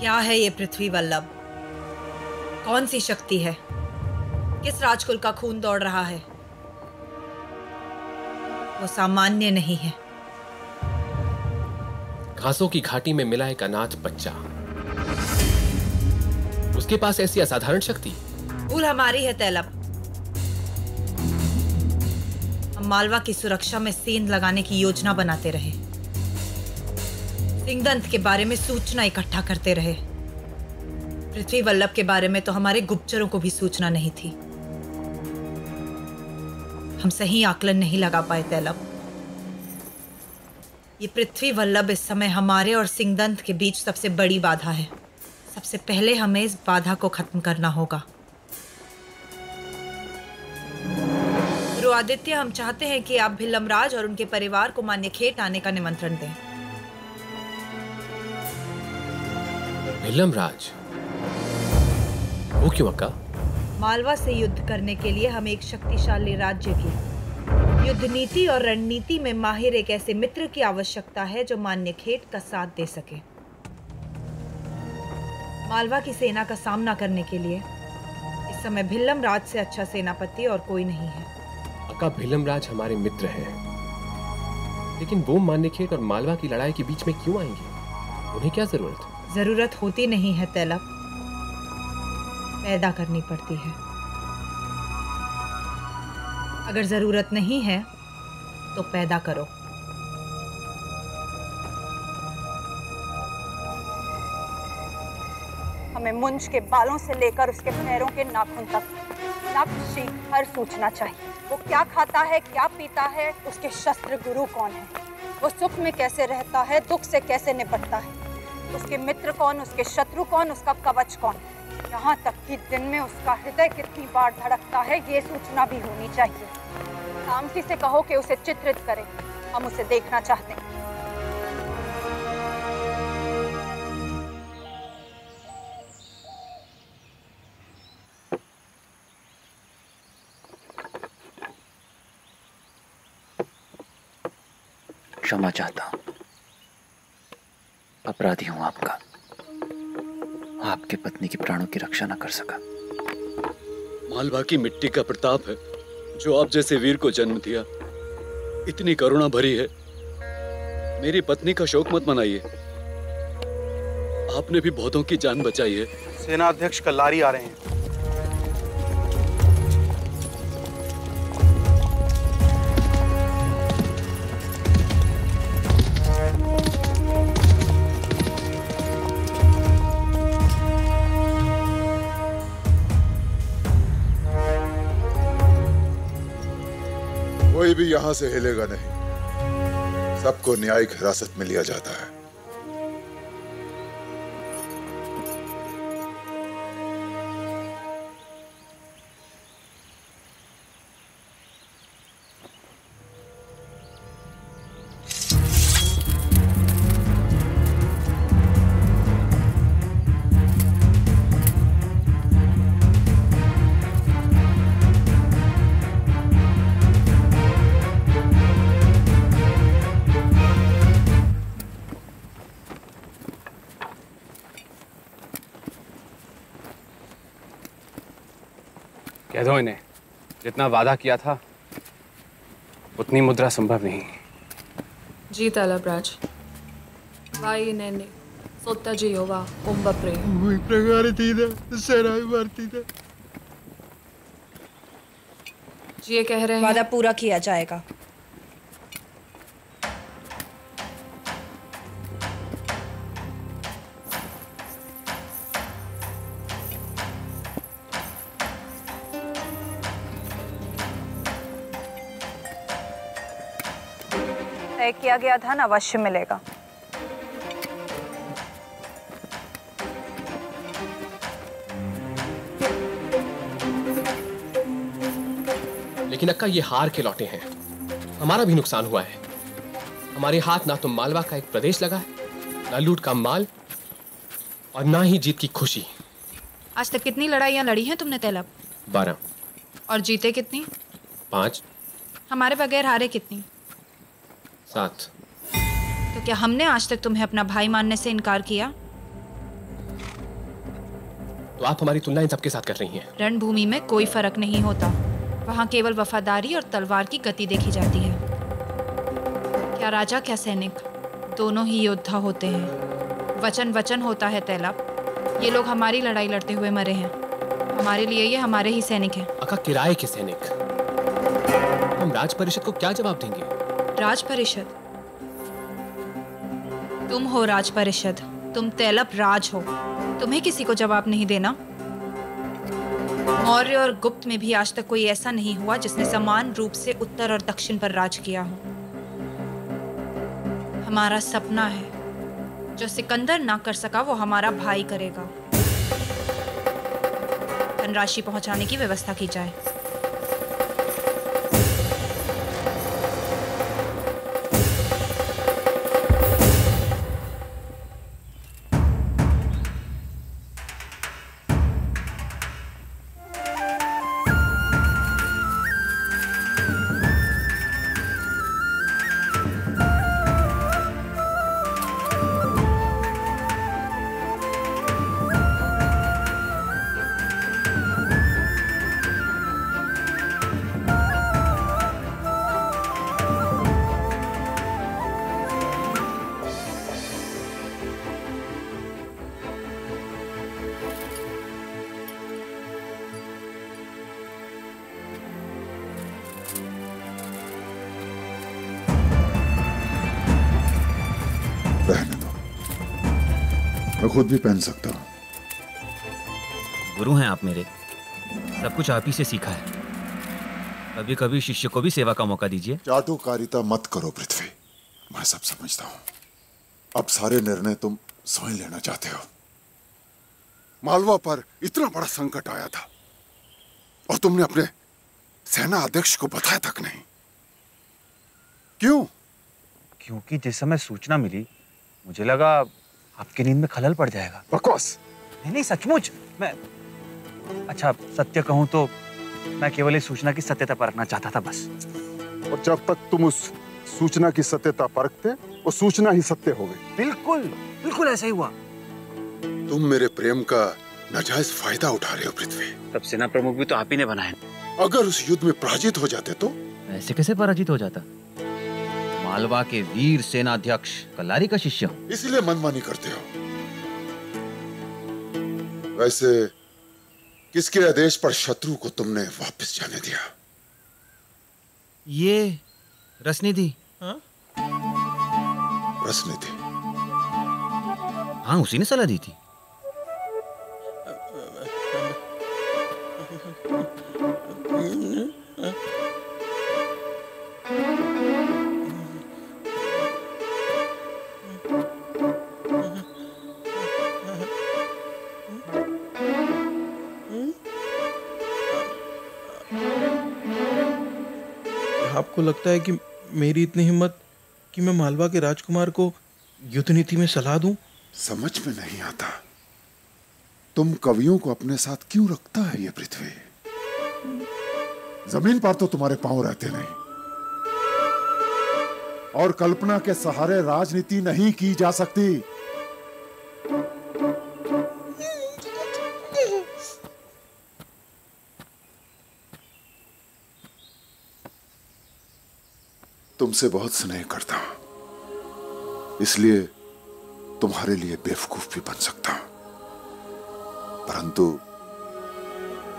क्या है ये पृथ्वी वल्लभ? कौन सी शक्ति है? किस राजकुल का खून दौड़ रहा है? वो सामान्य नहीं है। घासों की घाटी में मिला एक अनाथ बच्चा, उसके पास ऐसी असाधारण शक्ति। भूल हमारी है तैलब। हम मालवा की सुरक्षा में सेंध लगाने की योजना बनाते रहे, सिंगदंत के बारे में सूचना इकट्ठा करते रहे। पृथ्वी वल्लभ के बारे में तो हमारे गुप्तचरों को भी सूचना नहीं थी। हम सही आकलन नहीं लगा पाए तैलब। ये पृथ्वी वल्लभ इस समय हमारे और सिंगदंत के बीच सबसे बड़ी बाधा है। सबसे पहले हमें इस बाधा को खत्म करना होगा। गुरु आदित्य, हम चाहते हैं कि आप भिल्लमराज और उनके परिवार को मान्यखेट आने का निमंत्रण दें। भिल्लमराज? वो क्यों अक्का? मालवा से युद्ध करने के लिए हमें एक शक्तिशाली राज्य की युद्ध नीति और रणनीति में माहिर एक ऐसे मित्र की आवश्यकता है जो मान्यखेट का साथ दे सके। मालवा की सेना का सामना करने के लिए इस समय भिल्लमराज से अच्छा सेनापति और कोई नहीं है। अक्का, भिल्लमराज हमारे मित्र हैं, लेकिन वो मान्यखेट और मालवा की लड़ाई के बीच में क्यों आएंगे? उन्हें क्या जरूरत? जरूरत होती नहीं है तैलब, पैदा करनी पड़ती है। अगर जरूरत नहीं है तो पैदा करो। हमें मुंज के बालों से लेकर उसके पैरों के नाखून तक नक्शी हर सूचना चाहिए। वो क्या खाता है, क्या पीता है, उसके शस्त्र गुरु कौन है, वो सुख में कैसे रहता है, दुख से कैसे निपटता है, उसके मित्र कौन, उसके शत्रु कौन, उसका कवच कौन, यहाँ तक कि दिन में उसका हृदय कितनी बार धड़कता है, ये सूचना भी होनी चाहिए। कामती से कहो कि उसे चित्रित करे, हम उसे देखना चाहते हैं। क्षमा चाहता हूं, अपराधी हूं आपका। आपके पत्नी की प्राणों की रक्षा न कर सका। मालवा की मिट्टी का प्रताप है जो आप जैसे वीर को जन्म दिया। इतनी करुणा भरी है। मेरी पत्नी का शोक मत मनाइए। आपने भी बहुतों की जान बचाई है। सेनाध्यक्ष कल्लारी आ रहे हैं। कोई भी यहां से हिलेगा नहीं। सबको न्यायिक हिरासत में लिया जाता है। कह दो इन्हें, जितना वादा किया था उतनी मुद्रा संभव नहीं। जी तैलबराज, भाई नैने सोता जी होवा कुंभ जी ये कह रहे हैं वादा पूरा किया जाएगा। तय किया गया धन अवश्य मिलेगा। लेकिन अक्का, ये हार के लौटे हैं। हमारा भी नुकसान हुआ है। हमारे हाथ ना तो मालवा का एक प्रदेश लगा है, ना लूट का माल, और ना ही जीत की खुशी। आज तक कितनी लड़ाइयाँ लड़ी हैं तुमने तैलब? 12। और जीते कितनी? 5। हमारे बगैर हारे कितनी? 7। तो क्या हमने आज तक तुम्हें अपना भाई मानने से इनकार किया? तो आप हमारी तुलना इन सबके साथ कर रही हैं। रणभूमि में कोई फर्क नहीं होता, वहाँ केवल वफादारी और तलवार की गति देखी जाती है। क्या राजा क्या सैनिक, दोनों ही योद्धा होते हैं। वचन वचन होता है तैलाब। ये लोग हमारी लड़ाई लड़ते हुए मरे हैं, हमारे लिए ये हमारे ही सैनिक हैं। अका किराए के सैनिक। हम राज परिषद को क्या जवाब देंगे? राज परिषद? तुम हो राज परिषद, तुम तैलब राज हो, तुम्हें किसी को जवाब नहीं देना। मौर्य और गुप्त में भी आज तक कोई ऐसा नहीं हुआ जिसने समान रूप से उत्तर और दक्षिण पर राज किया हो। हमारा सपना है, जो सिकंदर ना कर सका वो हमारा भाई करेगा। धनराशि पहुंचाने की व्यवस्था की जाए। रहने दो, मैं खुद भी पहन सकता हूँ। गुरु हैं आप मेरे, सब कुछ आप ही से सीखा है। कभी कभी शिष्य को भी सेवा का मौका दीजिए। चाटुकारिता मत करो पृथ्वी, मैं सब समझता हूँ। अब सारे निर्णय तुम स्वयं लेना चाहते हो। मालवा पर इतना बड़ा संकट आया था और तुमने अपने सेना अध्यक्ष को बताया तक नहीं। क्यों? क्योंकि जिस समय सूचना मिली मुझे लगा आपकी नींद में खलल पड़ जाएगा। बकवास। नहीं सचमुच। मैं अच्छा सत्य कहूं तो मैं केवल इस सूचना की सत्यता परखना चाहता था बस। और जब तक तुम उस सूचना की सत्यता परखते, वो सूचना ही सत्य हो गई। बिल्कुल बिल्कुल ऐसा ही हुआ। तुम मेरे प्रेम का नाजायज फायदा उठा रहे हो पृथ्वी। तब सेना प्रमुख भी तो आप ही ने बनाए। अगर उस युद्ध में पराजित हो जाते तो? ऐसे कैसे पराजित हो जाता? मालवा के वीर सेनाध्यक्ष कल्लारी का शिष्य। इसलिए मनमानी करते हो। वैसे किसके आदेश पर शत्रु को तुमने वापस जाने दिया? ये रसनिधि। रसनिधि? हाँ, उसी ने सलाह दी थी। आपको लगता है कि मेरी इतनी हिम्मत कि मैं मालवा के राजकुमार को युद्ध नीति में सलाह दूं? समझ में नहीं आता तुम कवियों को अपने साथ क्यों रखता है ये पृथ्वी। जमीन पर तो तुम्हारे पांव रहते नहीं, और कल्पना के सहारे राजनीति नहीं की जा सकती। तुमसे बहुत स्नेह करता हूं, इसलिए तुम्हारे लिए बेवकूफ भी बन सकता हूं, परंतु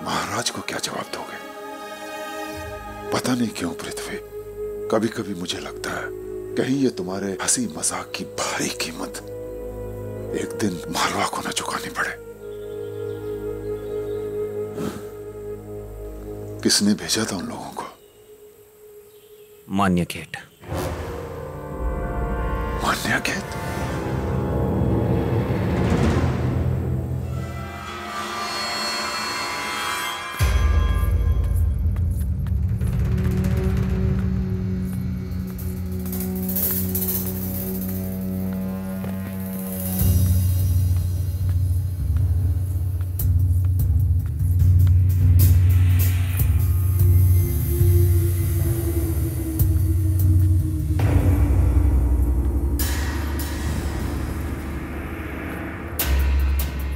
महाराज को क्या जवाब दोगे? पता नहीं क्यों पृथ्वी, कभी कभी मुझे लगता है कहीं ये तुम्हारे हंसी मजाक की भारी कीमत एक दिन मालवा को न चुकानी पड़े। किसने भेजा था उन लोगों को? मान्यखेट। मान्यखेट?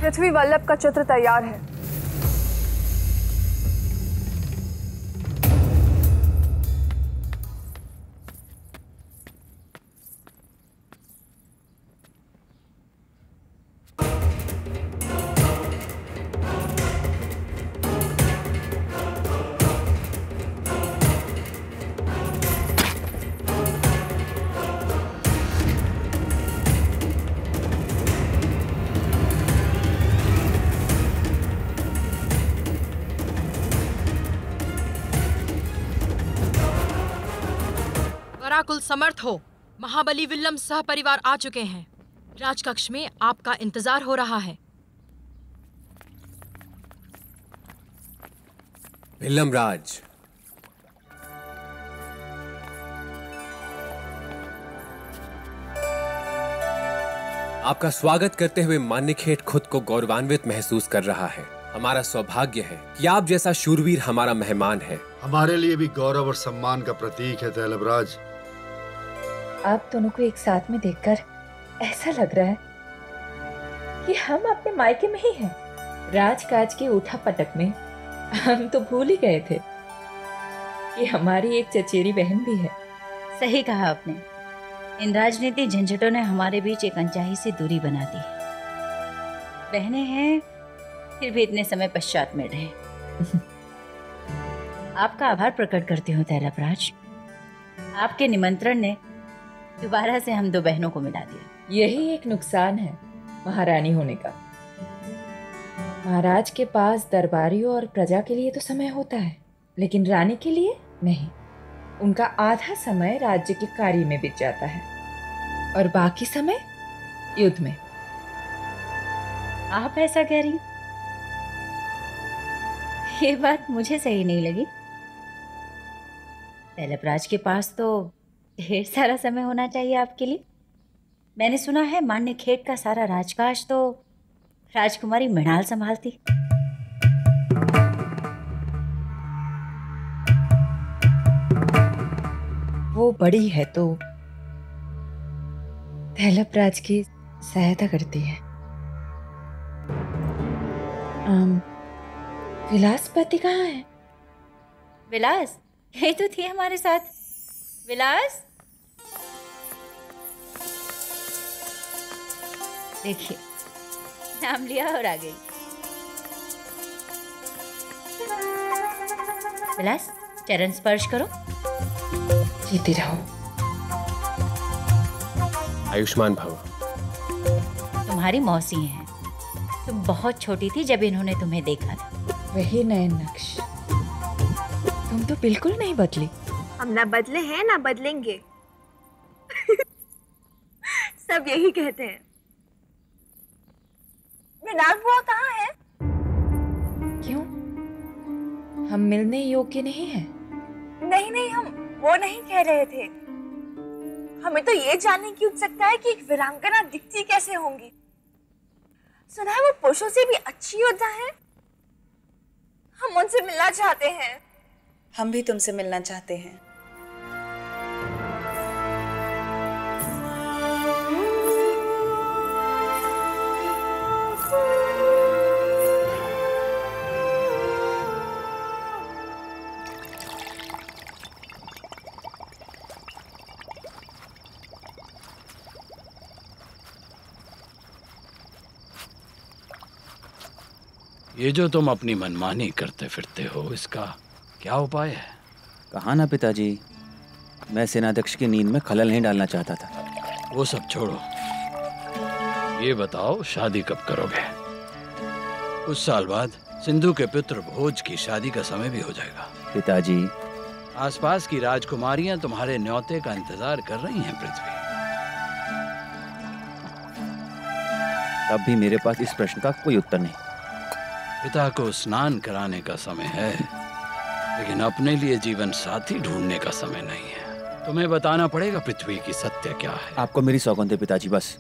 पृथ्वी वल्लभ का चित्र तैयार है। वराकुल समर्थ हो। महाबली विल्लम सह परिवार आ चुके हैं। राजकक्ष में आपका इंतजार हो रहा है। विल्लम राज, आपका स्वागत करते हुए मान्यखेट खुद को गौरवान्वित महसूस कर रहा है। हमारा सौभाग्य है कि आप जैसा शूरवीर हमारा मेहमान है। हमारे लिए भी गौरव और सम्मान का प्रतीक है तैलबराज। आप दोनों को एक साथ में देखकर ऐसा लग रहा है कि हम अपने मायके में ही हैं। राजकाज के उठा पटक में हम तो भूल ही गए थे कि हमारी एक चचेरी बहन भी है। सही कहा आपने। इन राजनीतिक झंझटों ने हमारे बीच एक अनचाही सी दूरी बना दी। बहनें हैं फिर भी इतने समय पश्चात मिल रहे। आपका आभार प्रकट करती हूँ तैलबराज। आपके निमंत्रण ने दोबारा से हम दो बहनों को मिला दिया। यही एक नुकसान है महारानी होने का। महाराज के पास दरबारियों और प्रजा के लिए तो समय होता है, लेकिन रानी के लिए नहीं। उनका आधा समय राज्य के कार्य में बीत जाता है और बाकी समय युद्ध में। आप ऐसा कह रही? ये बात मुझे सही नहीं लगी। तैलबराज के पास तो ढेर सारा समय होना चाहिए आपके लिए। मैंने सुना है मान्यखेट का सारा राजकाज तो राजकुमारी मृणाल संभालती। वो बड़ी है तो तैलबराज की सहायता करती है। विलासपति कहाँ है? विलास यही तो थी हमारे साथ। विलास, देखिए नाम लिया और आ गई। विलास, चरण स्पर्श करो। जीती रहो। आयुष्मान भव। तुम्हारी मौसी हैं। तुम बहुत छोटी थी जब इन्होंने तुम्हें देखा था। वही नए नक्श। तुम तो बिल्कुल नहीं बदली। हम ना बदले हैं ना बदलेंगे। सब यही कहते हैं। मृणाल बुआ कहाँ है? क्यों? हम मिलने योग्य नहीं हैं? नहीं नहीं, हम वो नहीं कह रहे थे। हमें तो ये जानने की उत्सुकता है कि एक वीरांगना दिखती कैसे होंगी। सुना है वो पुरुषों से भी अच्छी योद्धा है। हम उनसे मिलना चाहते हैं। हम भी तुमसे मिलना चाहते हैं। ये जो तुम अपनी मनमानी करते फिरते हो, इसका क्या उपाय है? कहा ना पिताजी, मैं सेनाध्यक्ष की नींद में खलल नहीं डालना चाहता था। वो सब छोड़ो, ये बताओ शादी कब करोगे? कुछ साल बाद सिंधु के पुत्र भोज की शादी का समय भी हो जाएगा। पिताजी, आसपास की राजकुमारियां तुम्हारे न्योते का इंतजार कर रही हैं पृथ्वी। तब भी मेरे पास इस प्रश्न का कोई उत्तर नहीं। पिता को स्नान कराने का समय है, लेकिन अपने लिए जीवन साथी ढूंढने का समय नहीं है। तुम्हें बताना पड़ेगा पृथ्वी की सत्य क्या है। आपको मेरी सौगंध है पिताजी, बस।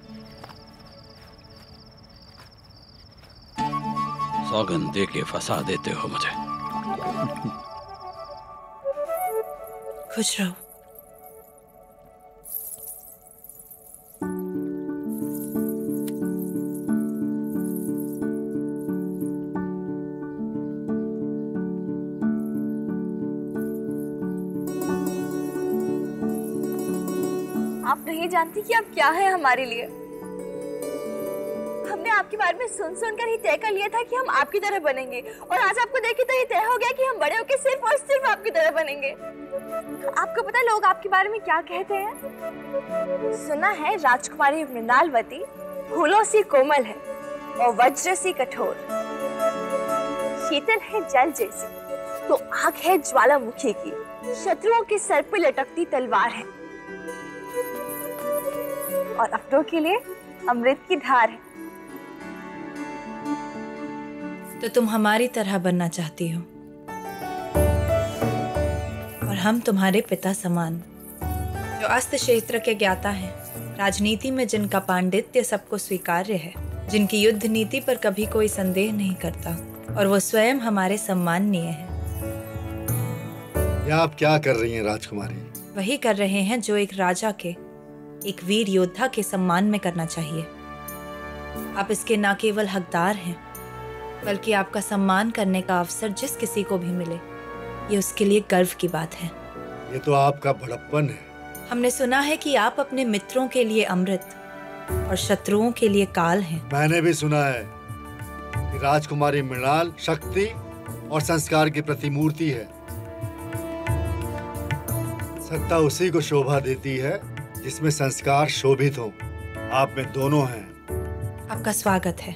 सौगंध दे के फंसा देते हो मुझे। खुश रहो। आप नहीं जानती कि आप क्या है हमारे लिए। हमने आपके बारे में सुन सुनकर ही तय कर लिया था कि हम आपकी तरह बनेंगे, और आज आपको देखे तो ये तय हो गया कि हम बड़े होकर सिर्फ और सिर्फ आपकी तरह बनेंगे। आपको पता है लोग आपके बारे में क्या कहते हैं? सुना है राजकुमारी मृणालवती फूलों सी कोमल है और वज्र सी कठोर, शीतल है जल जैसी, तो आंख है ज्वालामुखी की, शत्रुओं के सर पर लटकती तलवार है, और अपनों के लिए अमृत की धार है। तो तुम हमारी तरह बनना चाहती हो, और हम तुम्हारे पिता समान, जो अस्त्र क्षेत्र के ज्ञाता हैं, राजनीति में जिनका पांडित्य सबको स्वीकार्य है, जिनकी युद्ध नीति पर कभी कोई संदेह नहीं करता, और वो स्वयं हमारे सम्माननीय हैं। ये आप क्या कर रही हैं राजकुमारी? वही कर रहे हैं जो एक राजा के, एक वीर योद्धा के सम्मान में करना चाहिए। आप इसके न केवल हकदार हैं, बल्कि आपका सम्मान करने का अवसर जिस किसी को भी मिले, ये उसके लिए गर्व की बात है। ये तो आपका बड़प्पन है। हमने सुना है कि आप अपने मित्रों के लिए अमृत और शत्रुओं के लिए काल हैं। मैंने भी सुना है कि राजकुमारी मृणाल शक्ति और संस्कार की प्रतिमूर्ति है। सत्ता उसी को शोभा देती है जिसमें संस्कार शोभित हो। आप में दोनों हैं। आपका स्वागत है।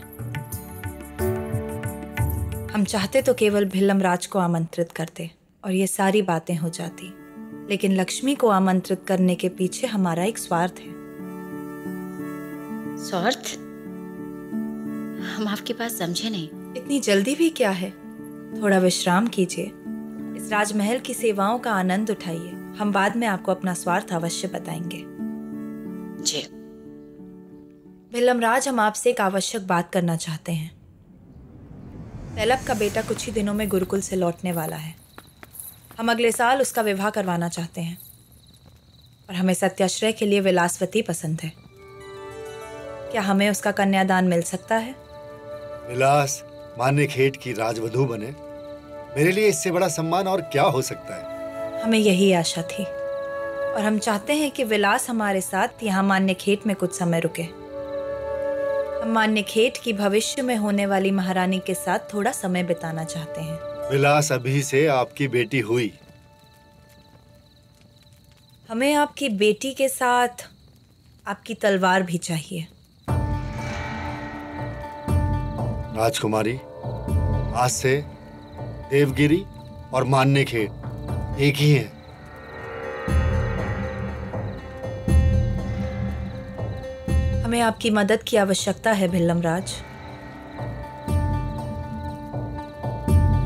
हम चाहते तो केवल भिल्लम राज को आमंत्रित करते और ये सारी बातें हो जाती, लेकिन लक्ष्मी को आमंत्रित करने के पीछे हमारा एक स्वार्थ है। स्वार्थ? हम आपकी बात समझे नहीं। इतनी जल्दी भी क्या है? थोड़ा विश्राम कीजिए, इस राजमहल की सेवाओं का आनंद उठाइए। हम बाद में आपको अपना स्वार्थ अवश्य बताएंगे। जी। भिल्लम राज, हम आपसे एक आवश्यक बात करना चाहते हैं। तैलब का बेटा कुछ ही दिनों में गुरुकुल से लौटने वाला है। हम अगले साल उसका विवाह करवाना चाहते हैं, और हमें सत्याश्रय के लिए विलासवती पसंद है। क्या हमें उसका कन्यादान मिल सकता है? विलास मान्यखेट की राजवधू बने, मेरे लिए इससे बड़ा सम्मान और क्या हो सकता है? हमें यही आशा थी, और हम चाहते हैं कि विलास हमारे साथ यहाँ मान्यखेट में कुछ समय रुके। हम मान्यखेट की भविष्य में होने वाली महारानी के साथ थोड़ा समय बिताना चाहते हैं। विलास अभी से आपकी बेटी हुई। हमें आपकी बेटी के साथ आपकी तलवार भी चाहिए। राजकुमारी, आज से देवगिरी और मान्यखेट एक ही है। हमें आपकी मदद की आवश्यकता है भिल्लम राज।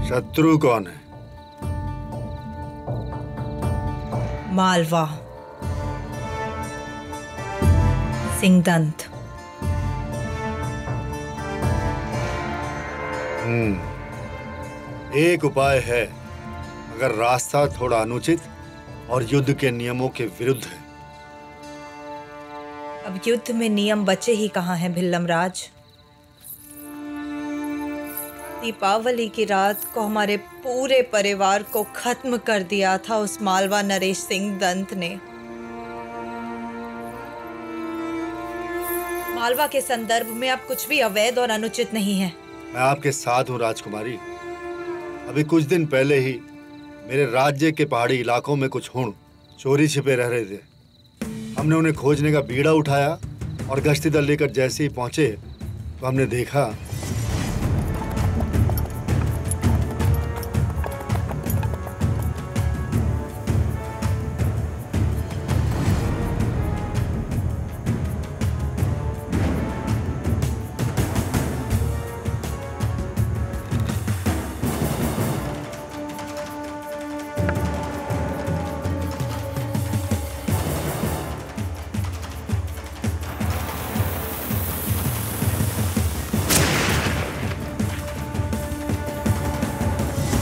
शत्रु कौन है? मालवा, सिंहदंत। एक उपाय है, अगर रास्ता थोड़ा अनुचित और युद्ध के नियमों के विरुद्ध है। अब युद्ध में नियम बचे ही कहाँ हैं भिल्लम राज? दीपावली की रात को हमारे पूरे परिवार को खत्म कर दिया था उस मालवा नरेश सिंह दंत ने। मालवा के संदर्भ में अब कुछ भी अवैध और अनुचित नहीं है। मैं आपके साथ हूँ राजकुमारी। अभी कुछ दिन पहले ही मेरे राज्य के पहाड़ी इलाकों में कुछ हुण चोरी छिपे रह रहे थे। हमने उन्हें खोजने का बीड़ा उठाया और गश्ती दल लेकर जैसे ही पहुंचे तो हमने देखा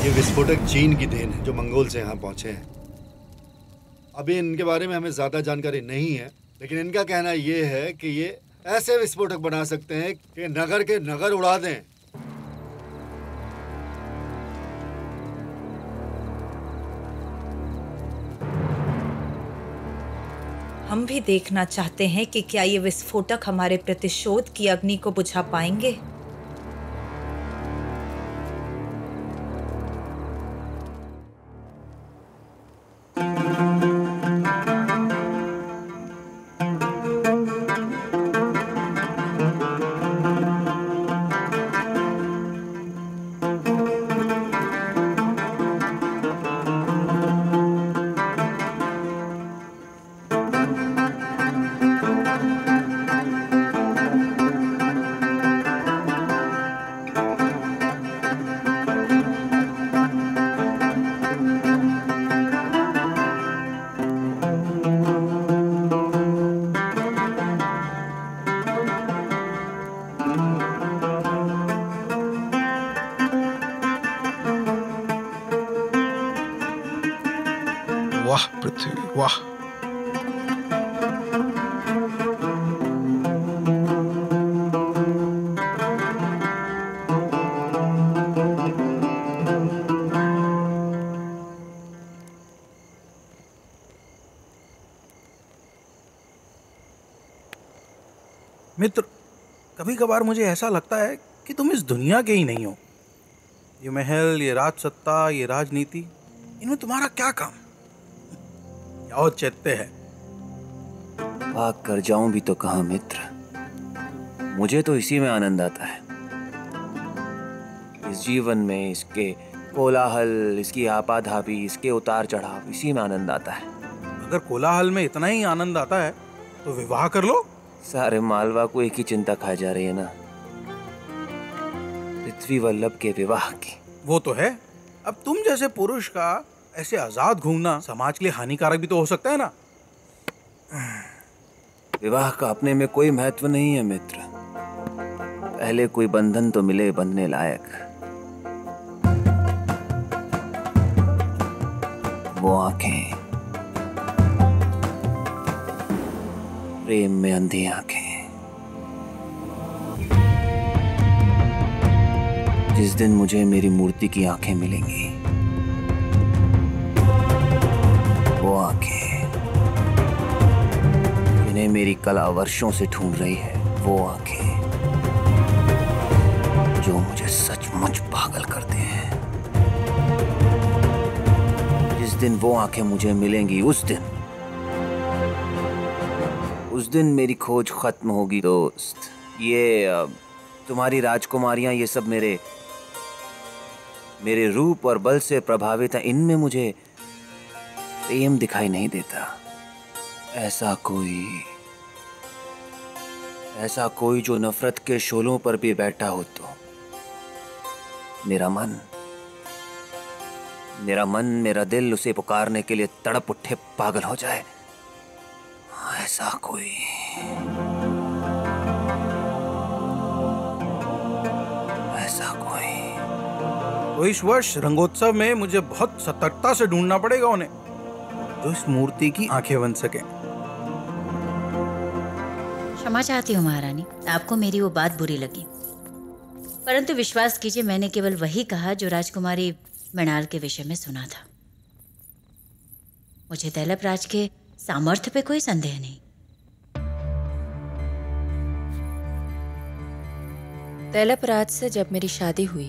ये विस्फोटक चीन की देन है जो मंगोल से यहाँ पहुंचे हैं। अभी इनके बारे में हमें ज्यादा जानकारी नहीं है, लेकिन इनका कहना ये है कि ये ऐसे विस्फोटक बना सकते हैं कि नगर के नगर उड़ा दें। हम भी देखना चाहते हैं कि क्या ये विस्फोटक हमारे प्रतिशोध की अग्नि को बुझा पाएंगे। वाह पृथ्वी वाह। मित्र, कभी कभार मुझे ऐसा लगता है कि तुम इस दुनिया के ही नहीं हो। ये महल, ये राजसत्ता, ये राजनीति, इनमें तुम्हारा क्या काम? क्या औचित्य है? भाग कर जाऊं भी तो कहां मित्र, मुझे तो इसी में आनंद आता है। इस जीवन में इसके कोलाहल, इसकी आपाधापी, इसके उतार चढ़ाव, इसी में आनंद आता है। अगर कोलाहल में इतना ही आनंद आता है तो विवाह कर लो। सारे मालवा को एक ही चिंता खाई जा रही है ना, पृथ्वी वल्लभ के विवाह की। वो तो है। अब तुम जैसे पुरुष का ऐसे आजाद घूमना समाज के लिए हानिकारक भी तो हो सकता है ना। विवाह का अपने में कोई महत्व नहीं है मित्र, पहले कोई बंधन तो मिले बंधने लायक। वो आंखें, प्रेम में अंधी आंखें। जिस दिन मुझे मेरी मूर्ति की आंखें मिलेंगी, वो आंखें जिन्हें मेरी कला वर्षों से ढूंढ रही है, वो आंखें जो मुझे सचमुच पागल करते हैं। जिस दिन वो आंखें मुझे मिलेंगी, उस दिन मेरी खोज खत्म होगी दोस्त। ये तुम्हारी राजकुमारियां, ये सब मेरे रूप और बल से प्रभावित है। इनमें मुझे प्रेम दिखाई नहीं देता। ऐसा कोई जो नफरत के शोलों पर भी बैठा हो तो मेरा मन, मेरा दिल उसे पुकारने के लिए तड़प उठे, पागल हो जाए। ऐसा कोई तो इस वर्ष रंगोत्सव में मुझे बहुत सतर्कता से ढूंढना पड़ेगा उन्हें, जो इस मूर्ति की आंखें बन सके। क्षमा चाहती हूँ महारानी, आपको मेरी वो बात बुरी लगी, परंतु विश्वास कीजिए मैंने केवल वही कहा जो राजकुमारी मृणाल के विषय में सुना था। मुझे दैलप राज के सामर्थ्य पे कोई संदेह नहीं। दैलप राज से जब मेरी शादी हुई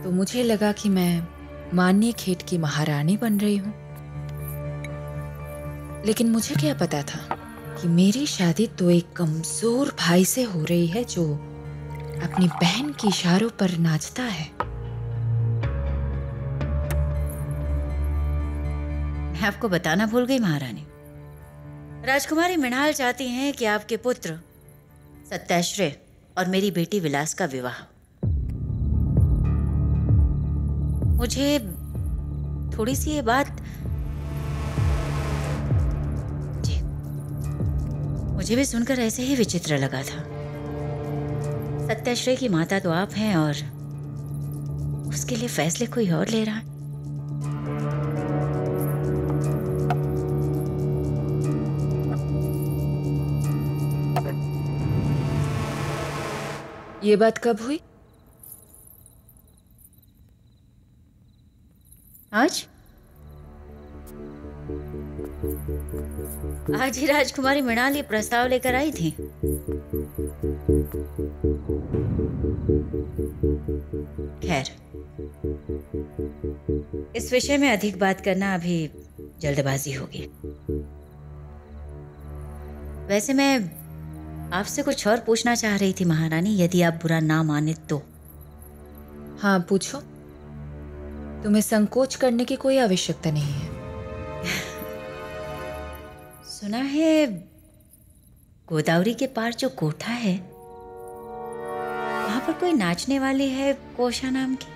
तो मुझे लगा कि मैं मान्यखेट की महारानी बन रही हूं, लेकिन मुझे क्या पता था कि मेरी शादी तो एक कमजोर भाई से हो रही है जो अपनी बहन की इशारों पर नाचता है। मैं आपको बताना भूल गई महारानी, राजकुमारी मृणाल चाहती हैं कि आपके पुत्र सत्याश्रय और मेरी बेटी विलास का विवाह। मुझे थोड़ी सी ये बात मुझे भी सुनकर ऐसे ही विचित्र लगा था। सत्याश्रय की माता तो आप हैं और उसके लिए फैसले कोई और ले रहा है। ये बात कब हुई? आज आज ही राजकुमारी मृणाल ये प्रस्ताव लेकर आई थी। खैर, इस विषय में अधिक बात करना अभी जल्दबाजी होगी। वैसे मैं आपसे कुछ और पूछना चाह रही थी महारानी, यदि आप बुरा ना माने तो। हाँ पूछो, तुम्हें संकोच करने की कोई आवश्यकता नहीं है। सुना है गोदावरी के पार जो कोठा है वहां पर कोई नाचने वाली है कोशा नाम की।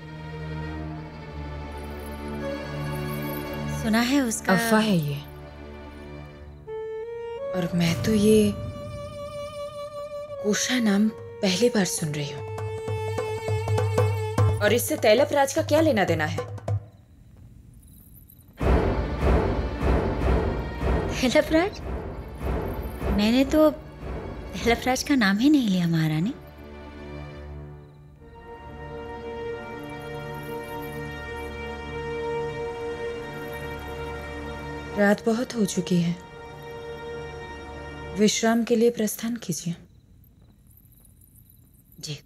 सुना है उसका अफवाह है ये, और मैं तो ये कोशा नाम पहली बार सुन रही हूँ। और इससे तैलप राज का क्या लेना देना है? तैलपराज? मैंने तो तैलपराज का नाम ही नहीं लिया महारानी। रात बहुत हो चुकी है, विश्राम के लिए प्रस्थान कीजिए। जी।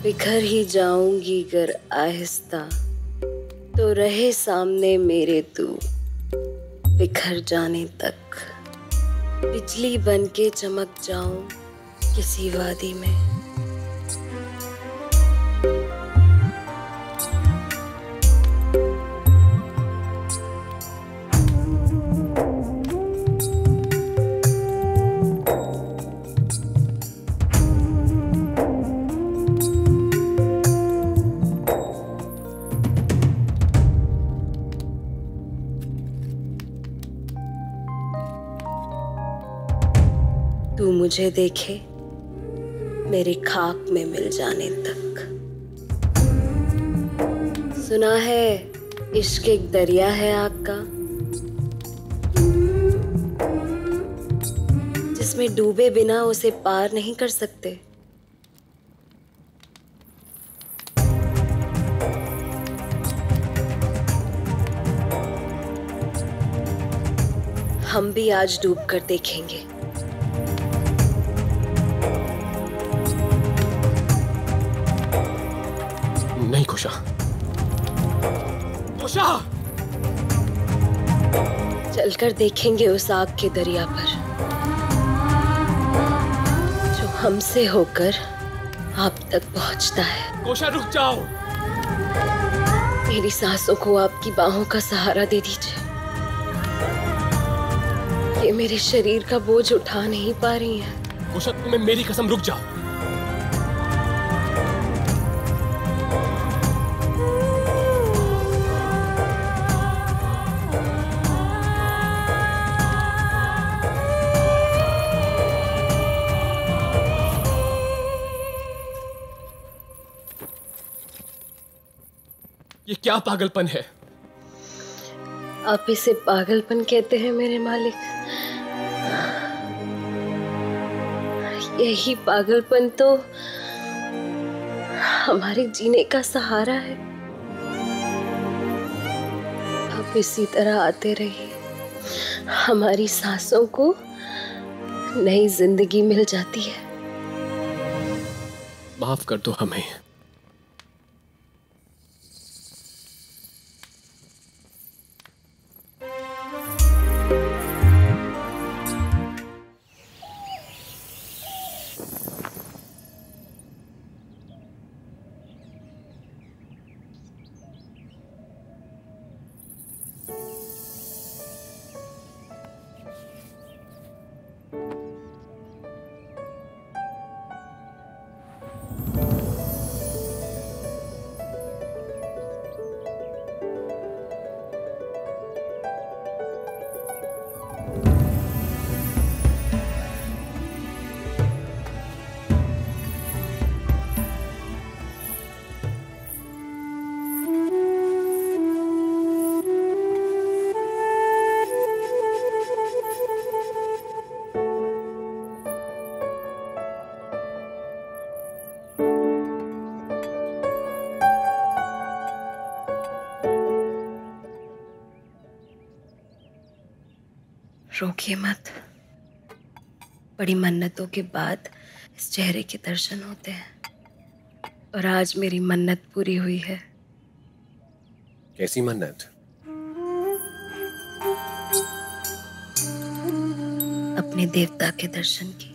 बिखर ही जाऊंगी गर आहिस्ता, तो रहे सामने मेरे तू बिखर जाने तक। बिजली बनके चमक जाऊं किसी वादी में। तू मुझे देखे मेरी खाक में मिल जाने तक। सुना है इश्क एक दरिया है आग का, जिसमें डूबे बिना उसे पार नहीं कर सकते। हम भी आज डूब कर देखेंगे। नहीं कोशा, कोशा! चलकर देखेंगे उस आग के दरिया पर जो हमसे होकर आप तक पहुंचता है। कोशा रुक जाओ! मेरी सांसों को आपकी बाहों का सहारा दे दीजिए। ये मेरे शरीर का बोझ उठा नहीं पा रही हैं। कुशल, तुम्हें मेरी कसम, रुक जाओ। ये क्या पागलपन है? आप इसे पागलपन कहते हैं मेरे मालिक? यही पागलपन तो हमारे जीने का सहारा है। आप इसी तरह आते रहिए, हमारी सांसों को नई जिंदगी मिल जाती है। माफ कर दो हमें। रोकिए मत। बड़ी मन्नतों के बाद इस चेहरे के दर्शन होते हैं और आज मेरी मन्नत पूरी हुई है। कैसी मन्नत? अपने देवता के दर्शन की।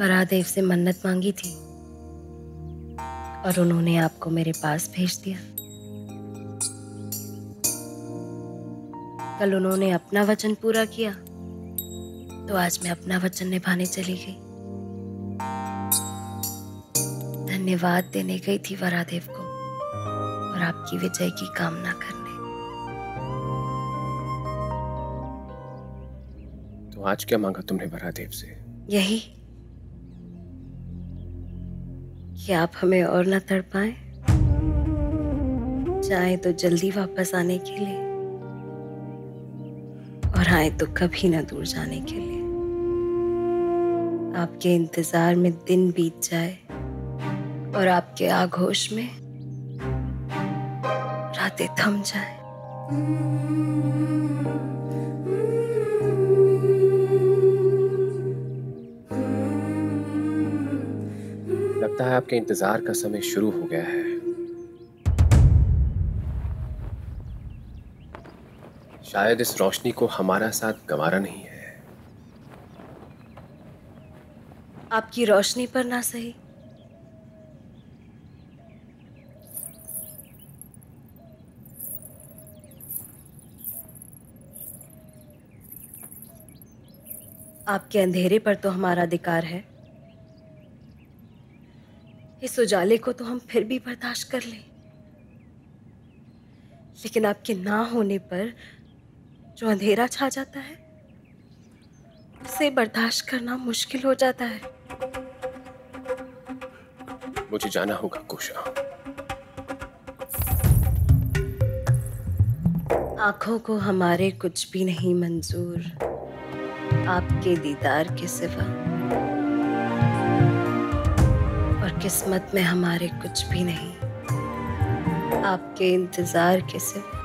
वरादेव से मन्नत मांगी थी और उन्होंने आपको मेरे पास भेज दिया। कल उन्होंने अपना वचन पूरा किया तो आज मैं अपना वचन निभाने चली गई। धन्यवाद देने गई थी वरादेव को और आपकी विजय की कामना करने। तो आज क्या मांगा तुमने वरादेव से? यही कि आप हमें और न तड़पाएं, चाहे तो जल्दी वापस आने के लिए और आए तो कभी ना दूर जाने के लिए। आपके इंतजार में दिन बीत जाए और आपके आगोश में रातें थम जाए। लगता है आपके इंतजार का समय शुरू हो गया है। शायद इस रोशनी को हमारा साथ गंवारा नहीं है। आपकी रोशनी पर ना सही, आपके अंधेरे पर तो हमारा अधिकार है। इस उजाले को तो हम फिर भी बर्दाश्त कर लें, लेकिन आपके ना होने पर जो अंधेरा छा जाता है उसे बर्दाश्त करना मुश्किल हो जाता है। मुझे जाना होगा कुशा। आंखों को हमारे कुछ भी नहीं मंजूर आपके दीदार के सिवा, और किस्मत में हमारे कुछ भी नहीं आपके इंतजार के सिवा।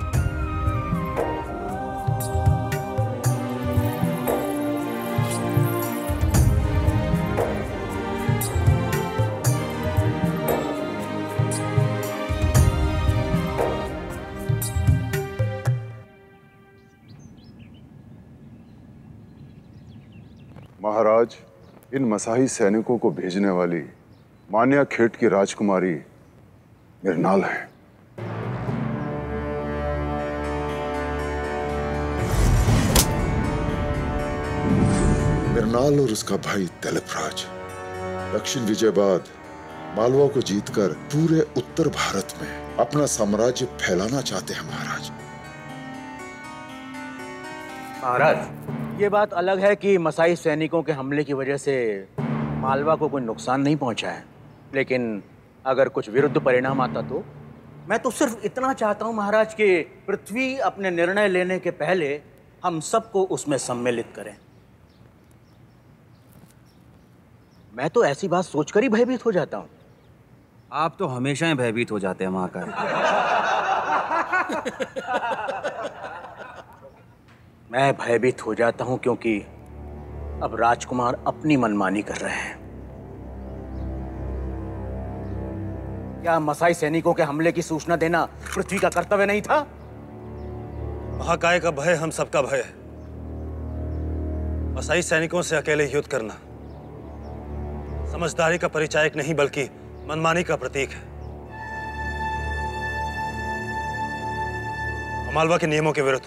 महाराज, इन मसाही सैनिकों को भेजने वाली मान्या खेट की राजकुमारी मृणाल है। मृणाल और उसका भाई तिलपराज दक्षिण विजय बाद मालवा को जीतकर पूरे उत्तर भारत में अपना साम्राज्य फैलाना चाहते हैं महाराज। महाराज, ये बात अलग है कि मसाई सैनिकों के हमले की वजह से मालवा को कोई नुकसान नहीं पहुंचा है, लेकिन अगर कुछ विरुद्ध परिणाम आता तो मैं तो सिर्फ इतना चाहता हूं महाराज कि पृथ्वी अपने निर्णय लेने के पहले हम सबको उसमें सम्मिलित करें। मैं तो ऐसी बात सोचकर ही भयभीत हो जाता हूं। आप तो हमेशा ही भयभीत हो जाते हैं महाकाल। मैं भयभीत हो जाता हूं क्योंकि अब राजकुमार अपनी मनमानी कर रहे हैं। क्या मसाई सैनिकों के हमले की सूचना देना पृथ्वी का कर्तव्य नहीं था? महाकाय का भय हम सबका भय है। मसाई सैनिकों से अकेले युद्ध करना समझदारी का परिचायक नहीं बल्कि मनमानी का प्रतीक है। मालवा के नियमों के विरुद्ध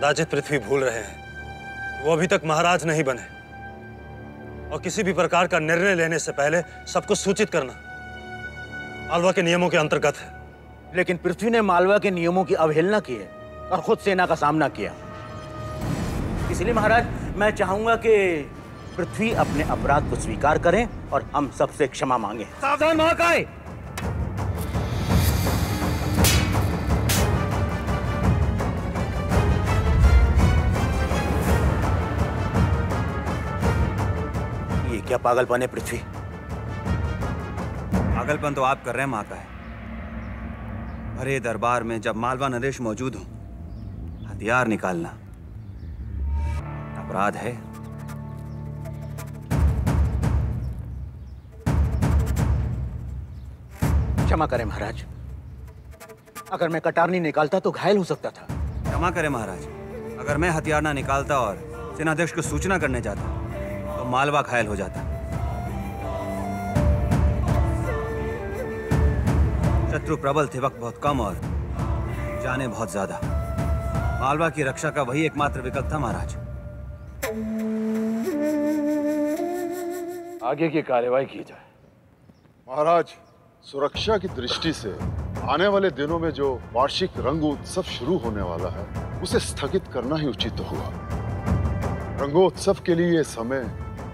राजित पृथ्वी भूल रहे हैं। वो अभी तक महाराज नहीं बने और किसी भी प्रकार का निर्णय लेने से पहले सबको सूचित करना मालवा के नियमों के अंतर्गत है। लेकिन पृथ्वी ने मालवा के नियमों की अवहेलना की है और खुद सेना का सामना किया। इसलिए महाराज, मैं चाहूंगा कि पृथ्वी अपने अपराध को स्वीकार करें और हम सबसे क्षमा मांगे। सावधान महाकाय! ये क्या पागलपन है पृथ्वी? पागलपन तो आप कर रहे हैं महाकाय। भरे दरबार में जब मालवा नरेश मौजूद हो, हथियार निकालना अपराध है। क्षमा करें महाराज, अगर मैं कटार नहीं निकालता तो घायल हो सकता था। क्षमा करें महाराज, अगर मैं हथियार ना निकालता और सेनाध्यक्ष को सूचना करने जाता तो मालवा घायल हो जाता। शत्रु प्रबल थे, वक्त बहुत कम और जाने बहुत ज्यादा। मालवा की रक्षा का वही एकमात्र विकल्प था महाराज। आगे की कार्यवाही की जाए। महाराज, सुरक्षा की दृष्टि से आने वाले दिनों में जो वार्षिक रंगोत्सव शुरू होने वाला है उसे स्थगित करना ही उचित होगा। रंगोत्सव के लिए ये समय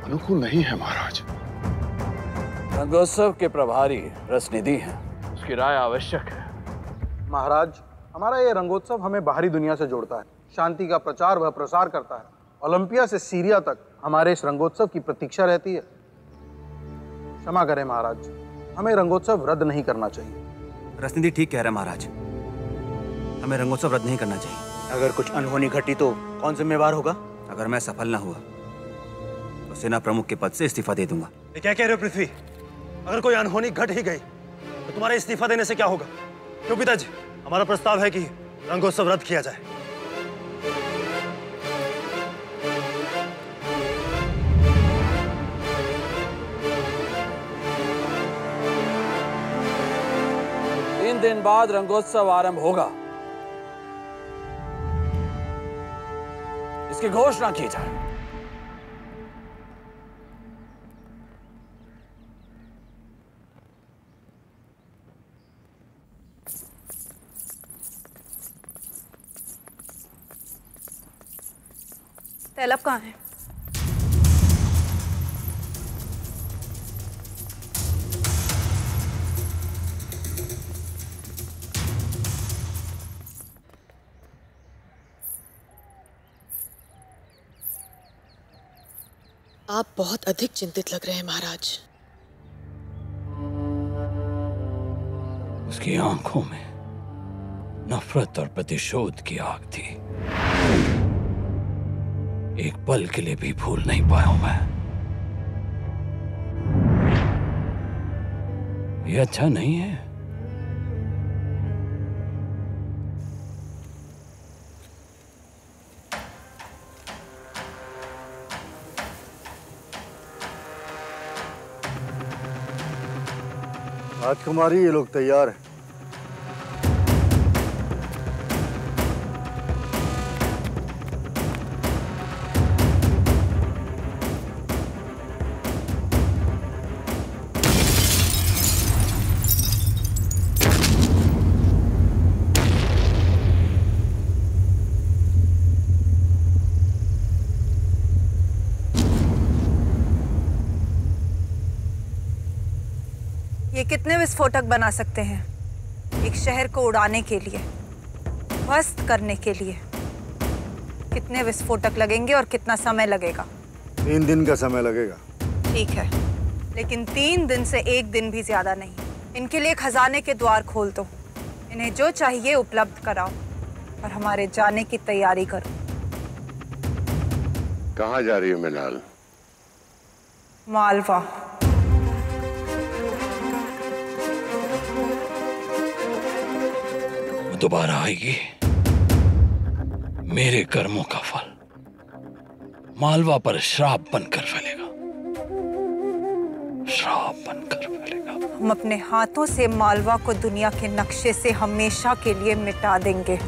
अनुकूल नहीं है महाराज। रंगोत्सव के प्रभारी रसनिधि हैं, उसकी राय आवश्यक है। महाराज, हमारा ये रंगोत्सव हमें बाहरी दुनिया से जोड़ता है, शांति का प्रचार व प्रसार करता है। ओलंपिया से सीरिया तक हमारे इस रंगोत्सव की प्रतीक्षा रहती है। क्षमा करें महाराज, हमें रंगोत्सव रद्द नहीं करना चाहिए। रसनिधि ठीक कह रहे हैं महाराज, हमें रंगोत्सव रद्द नहीं करना चाहिए। अगर कुछ अनहोनी घटी तो कौन जिम्मेवार होगा? अगर मैं सफल ना हुआ तो सेना प्रमुख के पद से इस्तीफा दे दूंगा। ये क्या कह रहे हो पृथ्वी? अगर कोई अनहोनी घट ही गई तो तुम्हारे इस्तीफा देने से क्या होगा? क्यों पिताजी, हमारा प्रस्ताव है कि रंगोत्सव रद्द किया जाए। दिन बाद रंगोत्सव आरंभ होगा, इसकी घोषणा की जाए। तैलब कहाँ है? आप बहुत अधिक चिंतित लग रहे हैं महाराज। उसकी आंखों में नफरत और प्रतिशोध की आग थी। एक पल के लिए भी भूल नहीं पाया हूं मैं। ये अच्छा नहीं है। राजकुमारी, ये लोग तैयार हैं। ये कितने विस्फोटक बना सकते हैं एक शहर को उड़ाने के लिए, ध्वस्त करने के लिए? कितने विस्फोटक लगेंगे और कितना समय लगेगा? 3 दिन का समय लगेगा। ठीक है, लेकिन 3 दिन से 1 दिन भी ज्यादा नहीं। इनके लिए खजाने के द्वार खोल दो, इन्हें जो चाहिए उपलब्ध कराओ और हमारे जाने की तैयारी करो। कहाँ जा रही है मृणाल? मालवा। दोबारा आएगी, मेरे कर्मों का फल मालवा पर श्राप बनकर फैलेगा, श्राप बनकर फैलेगा। हम अपने हाथों से मालवा को दुनिया के नक्शे से हमेशा के लिए मिटा देंगे।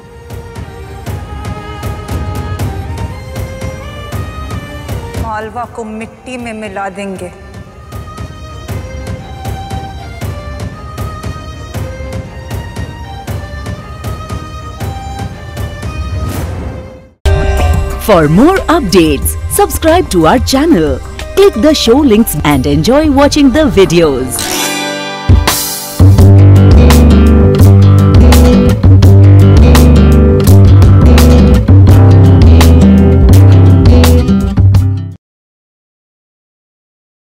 मालवा को मिट्टी में मिला देंगे। For more updates, subscribe to our channel, click the show links and enjoy watching the videos.